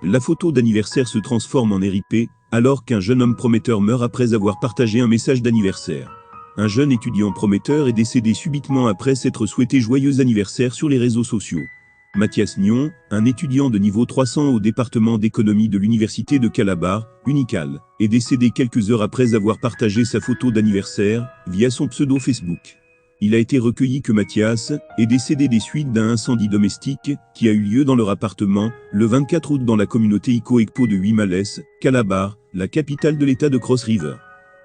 La photo d'anniversaire se transforme en RIP, alors qu'un jeune homme prometteur meurt après avoir partagé un message d'anniversaire. Un jeune étudiant prometteur est décédé subitement après s'être souhaité joyeux anniversaire sur les réseaux sociaux. Mathias Nion, un étudiant de niveau 300 au département d'économie de l'université de Calabar, Unical, est décédé quelques heures après avoir partagé sa photo d'anniversaire via son pseudo Facebook. Il a été recueilli que Mathias est décédé des suites d'un incendie domestique qui a eu lieu dans leur appartement le 24 août dans la communauté Iko-Ekpo de Huimales, Calabar, la capitale de l'état de Cross River.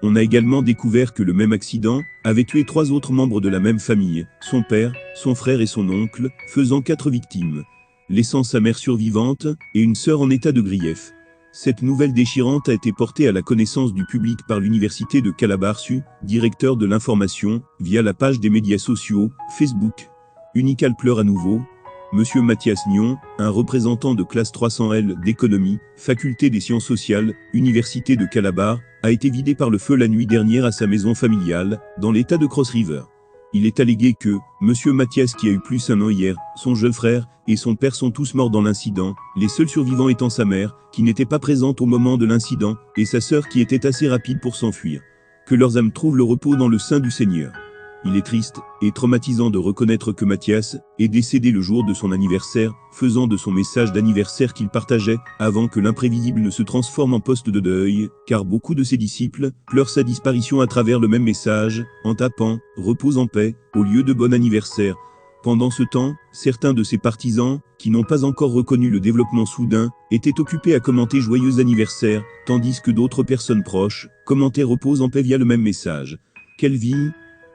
On a également découvert que le même accident avait tué 3 autres membres de la même famille, son père, son frère et son oncle, faisant 4 victimes, laissant sa mère survivante et une sœur en état de grief. Cette nouvelle déchirante a été portée à la connaissance du public par l'université de Calabar-Su, directeur de l'information, via la page des médias sociaux, Facebook. Unical pleure à nouveau. Monsieur Mathias Nion, un représentant de classe 300L d'économie, faculté des sciences sociales, université de Calabar, a été vidé par le feu la nuit dernière à sa maison familiale, dans l'état de Cross River. Il est allégué que, monsieur Mathias qui a eu plus un an hier, son jeune frère, et son père sont tous morts dans l'incident, les seuls survivants étant sa mère, qui n'était pas présente au moment de l'incident, et sa sœur qui était assez rapide pour s'enfuir. Que leurs âmes trouvent le repos dans le sein du Seigneur. Il est triste et traumatisant de reconnaître que Mathias est décédé le jour de son anniversaire, faisant de son message d'anniversaire qu'il partageait, avant que l'imprévisible ne se transforme en poste de deuil, car beaucoup de ses disciples pleurent sa disparition à travers le même message, en tapant « Repose en paix » au lieu de « Bon anniversaire ». Pendant ce temps, certains de ses partisans, qui n'ont pas encore reconnu le développement soudain, étaient occupés à commenter « Joyeux anniversaire », tandis que d'autres personnes proches commentaient « Repose en paix » via le même message. Quelle vie!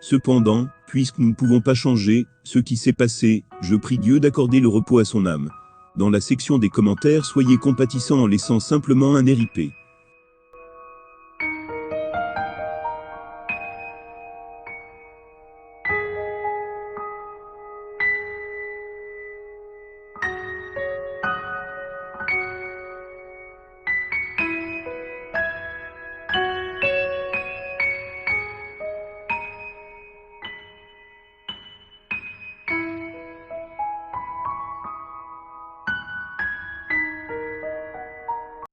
Cependant, puisque nous ne pouvons pas changer ce qui s'est passé, je prie Dieu d'accorder le repos à son âme. Dans la section des commentaires, soyez compatissants en laissant simplement un RIP.